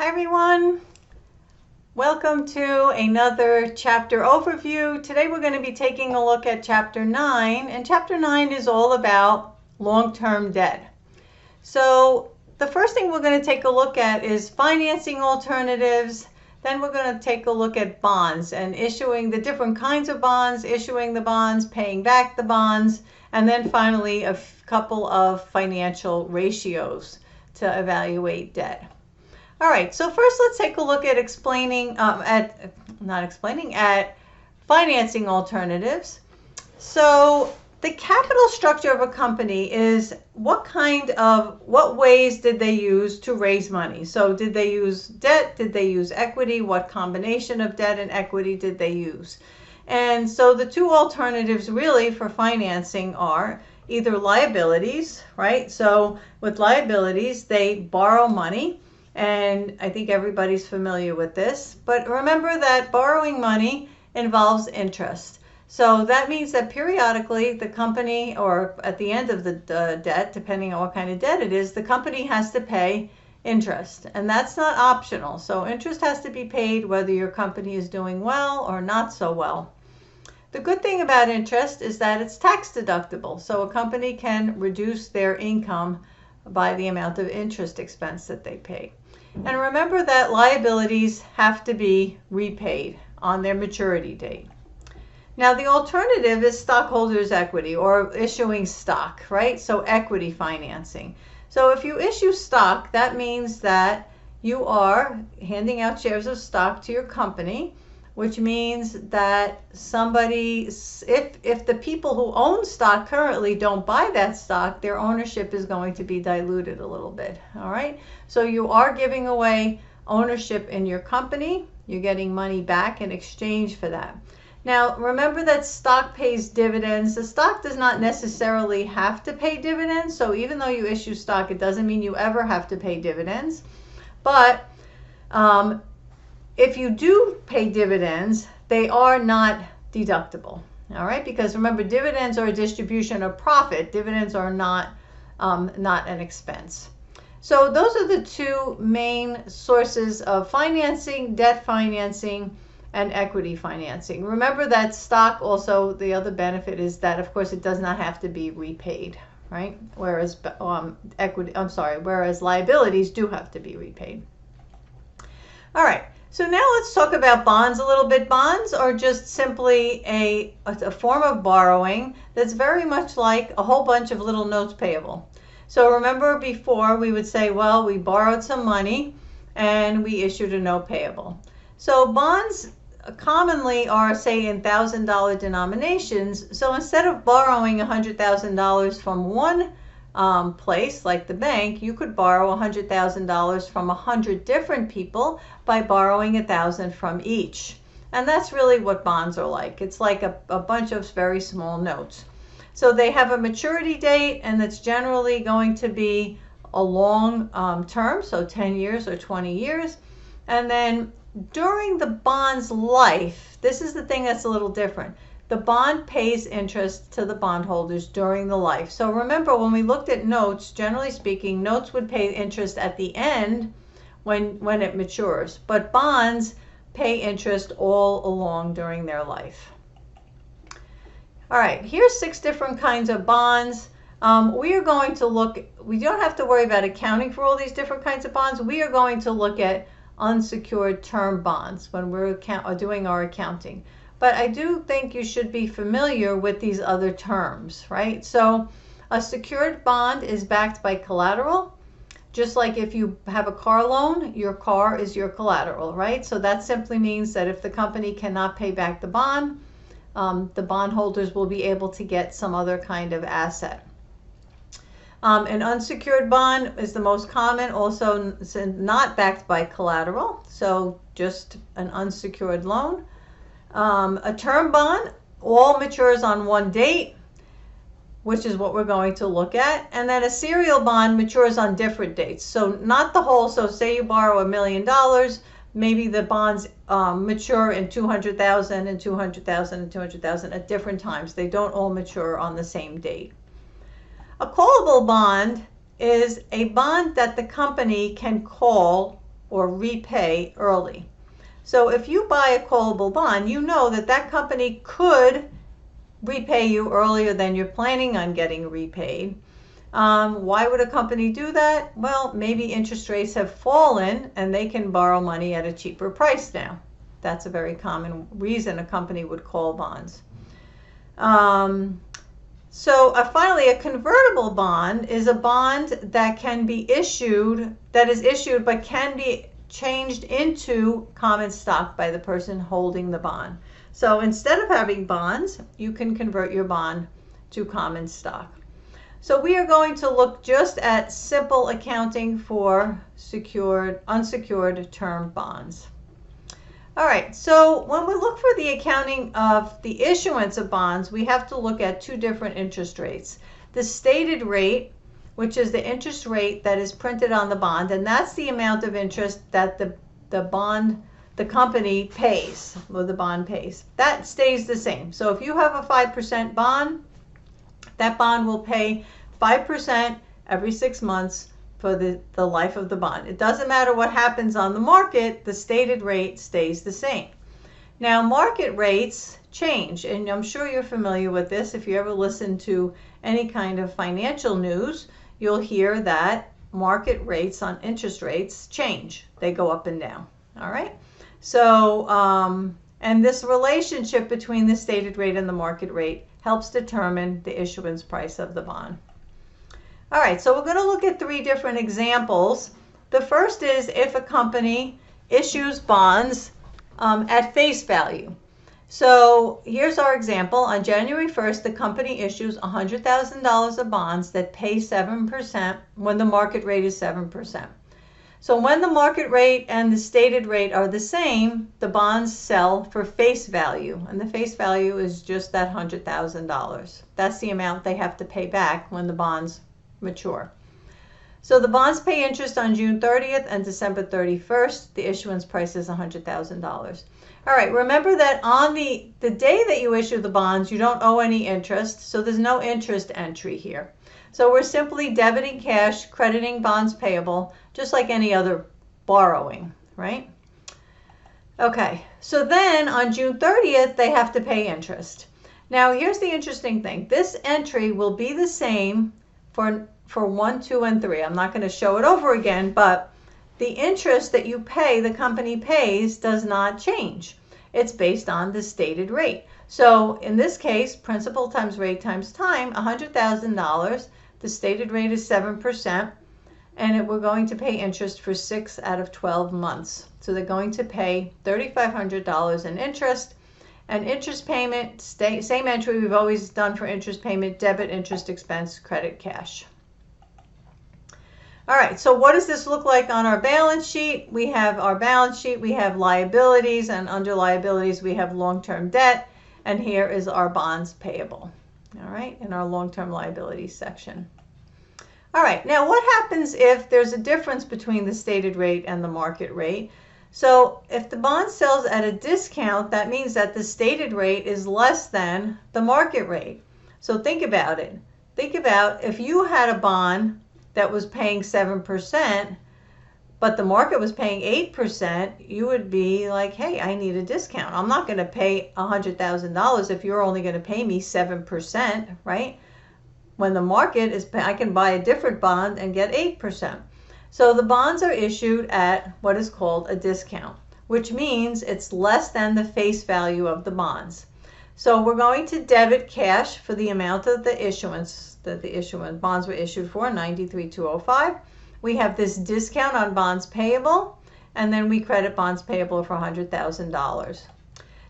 Hi everyone, welcome to another chapter overview. Today we're going to be taking a look at chapter 9, and chapter 9 is all about long-term debt. So the first thing we're going to take a look at is financing alternatives. Then we're going to take a look at bonds and issuing the different kinds of bonds, issuing the bonds, paying back the bonds, and then finally a couple of financial ratios to evaluate debt. All right, so first let's take a look at at financing alternatives. So the capital structure of a company is what ways did they use to raise money? So did they use debt? Did they use equity? What combination of debt and equity did they use? And so the two alternatives really for financing are either liabilities, right? So with liabilities, they borrow money. And I think everybody's familiar with this. But remember that borrowing money involves interest. So that means that periodically the company, or at the end of the debt, depending on what kind of debt it is, the company has to pay interest. And that's not optional. So interest has to be paid whether your company is doing well or not so well. The good thing about interest is that it's tax deductible. So a company can reduce their income by the amount of interest expense that they pay. And remember that liabilities have to be repaid on their maturity date. Now the alternative is stockholders' equity or issuing stock, right? So equity financing. So if you issue stock, that means that you are handing out shares of stock to your company, which means that if the people who own stock currently don't buy that stock, their ownership is going to be diluted a little bit, all right? So you are giving away ownership in your company. You're getting money back in exchange for that. Now, remember that stock pays dividends. The stock does not necessarily have to pay dividends. So even though you issue stock, it doesn't mean you ever have to pay dividends. But if you do pay dividends, they are not deductible, all right? Because remember, dividends are a distribution of profit. Dividends are not an expense. So those are the two main sources of financing: debt financing and equity financing. Remember that stock also, the other benefit is that, of course, it does not have to be repaid, right? Whereas whereas liabilities do have to be repaid. All right. So now let's talk about bonds a little bit. Bonds are just simply a form of borrowing that's very much like a whole bunch of little notes payable. So remember before we would say, well, we borrowed some money and we issued a note payable. So bonds commonly are, say, in $1,000 denominations. So instead of borrowing $100,000 from one place like the bank, you could borrow $100,000 from 100 different people by borrowing $1,000 from each. And that's really what bonds are like. It's like a bunch of very small notes. So they have a maturity date, and that's generally going to be a long term, so 10 years or 20 years. And then during the bond's life, this is the thing that's a little different. The bond pays interest to the bondholders during the life. So remember, when we looked at notes, generally speaking, notes would pay interest at the end when it matures. But bonds pay interest all along during their life. All right, here's 6 different kinds of bonds. We are going to look, we don't have to worry about accounting for all these different kinds of bonds. We are going to look at unsecured term bonds when we're doing our accounting. But I do think you should be familiar with these other terms, right? So a secured bond is backed by collateral. Just like if you have a car loan, your car is your collateral, right? So that simply means that if the company cannot pay back the bondholders will be able to get some other kind of asset. An unsecured bond is the most common, also not backed by collateral, so just an unsecured loan. A term bond all matures on one date, which is what we're going to look at. And then a serial bond matures on different dates. So not the whole, so say you borrow $1 million, maybe the bonds mature in 200,000 and 200,000 and 200,000 at different times. They don't all mature on the same date. A callable bond is a bond that the company can call or repay early. So if you buy a callable bond, you know that that company could repay you earlier than you're planning on getting repaid. Why would a company do that? Well, maybe interest rates have fallen and they can borrow money at a cheaper price now. That's a very common reason a company would call bonds. Finally, a convertible bond is a bond that can be issued, that is issued but can be changed into common stock by the person holding the bond. So instead of having bonds, you can convert your bond to common stock. So we are going to look just at simple accounting for unsecured term bonds. All right, so when we look for the accounting of the issuance of bonds, we have to look at two different interest rates. The stated rate, which is the interest rate that is printed on the bond, and that's the amount of interest that the company pays, or the bond pays. That stays the same. So if you have a 5% bond, that bond will pay 5% every 6 months for the life of the bond. It doesn't matter what happens on the market, the stated rate stays the same. Now, market rates change, and I'm sure you're familiar with this. If you ever listen to any kind of financial news, you'll hear that market rates on interest rates change. They go up and down. All right. So, and this relationship between the stated rate and the market rate helps determine the issuance price of the bond. All right, so we're going to look at three different examples. The first is if a company issues bonds at face value. So here's our example. On January 1st, the company issues $100,000 of bonds that pay 7% when the market rate is 7%. So when the market rate and the stated rate are the same, the bonds sell for face value, and the face value is just that $100,000. That's the amount they have to pay back when the bonds mature. So the bonds pay interest on June 30th and December 31st. The issuance price is $100,000. All right, remember that on the day that you issue the bonds, you don't owe any interest, so there's no interest entry here. So we're simply debiting cash, crediting bonds payable, just like any other borrowing, right? Okay, so then on June 30th, they have to pay interest. Now, here's the interesting thing. This entry will be the same for 1, 2, and 3. I'm not going to show it over again, but the interest that you pay, the company pays, does not change. It's based on the stated rate. So in this case, principal times rate times time, $100,000. The stated rate is 7%, and we're going to pay interest for 6 out of 12 months. So they're going to pay $3,500 in interest. And interest payment, same entry we've always done for interest payment, debit, interest expense, credit, cash. All right, so what does this look like on our balance sheet? We have our balance sheet, we have liabilities, and under liabilities we have long-term debt, and here is our bonds payable, all right, in our long-term liabilities section. All right, now what happens if there's a difference between the stated rate and the market rate? So if the bond sells at a discount, that means that the stated rate is less than the market rate. So think about it. Think about if you had a bond that was paying 7%, but the market was paying 8%, you would be like, hey, I need a discount. I'm not going to pay $100,000 if you're only going to pay me 7%, right? When the market is, I can buy a different bond and get 8%. So the bonds are issued at what is called a discount, which means it's less than the face value of the bonds. So we're going to debit cash for the amount of the issuance that the bonds were issued for, $93,205. We have this discount on bonds payable, and then we credit bonds payable for $100,000.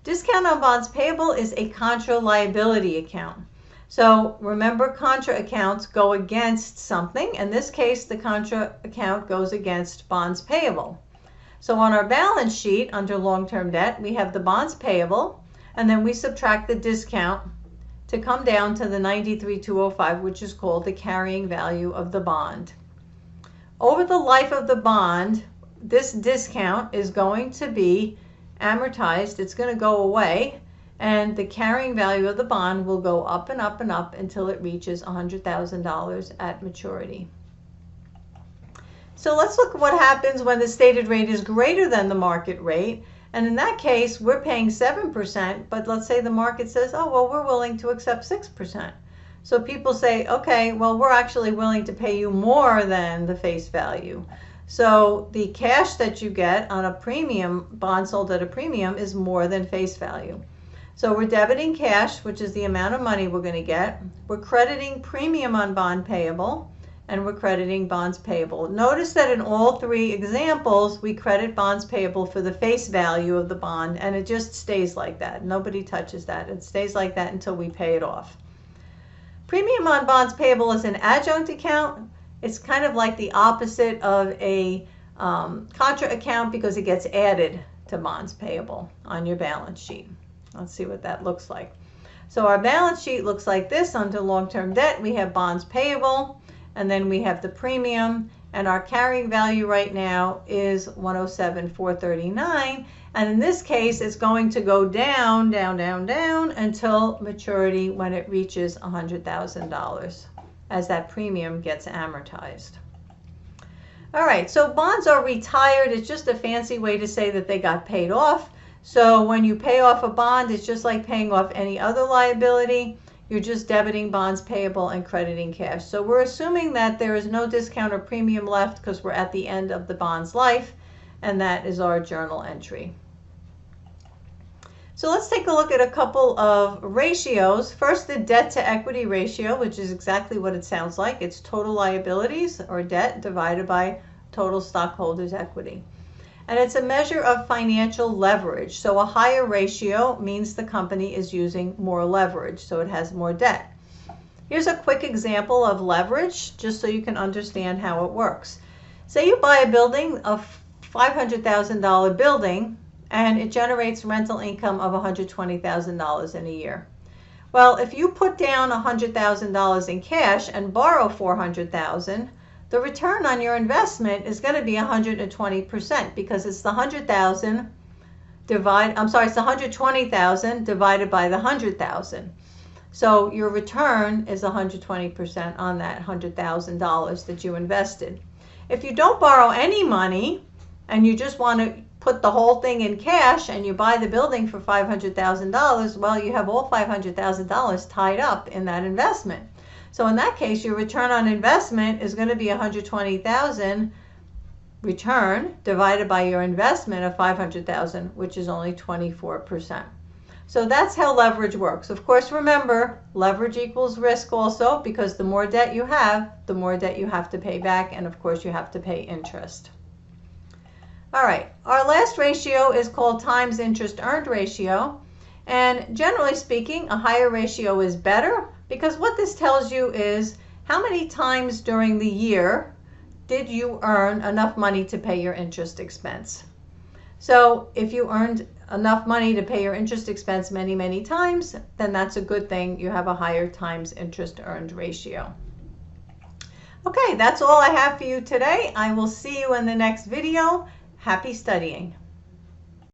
Discount on bonds payable is a contra liability account. So remember, contra accounts go against something. In this case, the contra account goes against bonds payable. So on our balance sheet under long-term debt, we have the bonds payable, and then we subtract the discount to come down to the $93,205, which is called the carrying value of the bond. Over the life of the bond, this discount is going to be amortized. It's going to go away. And the carrying value of the bond will go up and up and up until it reaches $100,000 at maturity. So let's look at what happens when the stated rate is greater than the market rate. And in that case, we're paying 7%, but let's say the market says, oh, well, we're willing to accept 6%. So people say, okay, well, we're actually willing to pay you more than the face value. So the cash that you get on a premium, bond sold at a premium, is more than face value. So we're debiting cash, which is the amount of money we're going to get. We're crediting premium on bond payable, and we're crediting bonds payable. Notice that in all three examples, we credit bonds payable for the face value of the bond, and it just stays like that. Nobody touches that. It stays like that until we pay it off. Premium on bonds payable is an adjunct account. It's kind of like the opposite of a contra account because it gets added to bonds payable on your balance sheet. Let's see what that looks like. So our balance sheet looks like this. Under long-term debt, we have bonds payable, and then we have the premium, and our carrying value right now is $107,439. And in this case, it's going to go down, down, down, down until maturity when it reaches $100,000 as that premium gets amortized. All right, so bonds are retired. It's just a fancy way to say that they got paid off. So when you pay off a bond, it's just like paying off any other liability. You're just debiting bonds payable and crediting cash. So we're assuming that there is no discount or premium left because we're at the end of the bond's life, and that is our journal entry. So let's take a look at a couple of ratios. First, the debt to equity ratio, which is exactly what it sounds like. It's total liabilities or debt divided by total stockholders' equity. And it's a measure of financial leverage. So a higher ratio means the company is using more leverage, so it has more debt. Here's a quick example of leverage, just so you can understand how it works. Say you buy a building, a $500,000 building, and it generates rental income of $120,000 in a year. Well, if you put down $100,000 in cash and borrow $400,000, the return on your investment is going to be 120% because it's the $120,000 divided by the $100,000. So your return is 120% on that $100,000 that you invested. If you don't borrow any money and you just want to put the whole thing in cash and you buy the building for $500,000, well, you have all $500,000 tied up in that investment. So in that case, your return on investment is going to be $120,000 return divided by your investment of $500,000, which is only 24%. So that's how leverage works. Of course, remember, leverage equals risk also, because the more debt you have, the more debt you have to pay back, and of course you have to pay interest. All right, our last ratio is called times interest earned ratio. And generally speaking, a higher ratio is better because what this tells you is how many times during the year did you earn enough money to pay your interest expense. So if you earned enough money to pay your interest expense many, many times, then that's a good thing. You have a higher times interest earned ratio. Okay, that's all I have for you today. I will see you in the next video. Happy studying.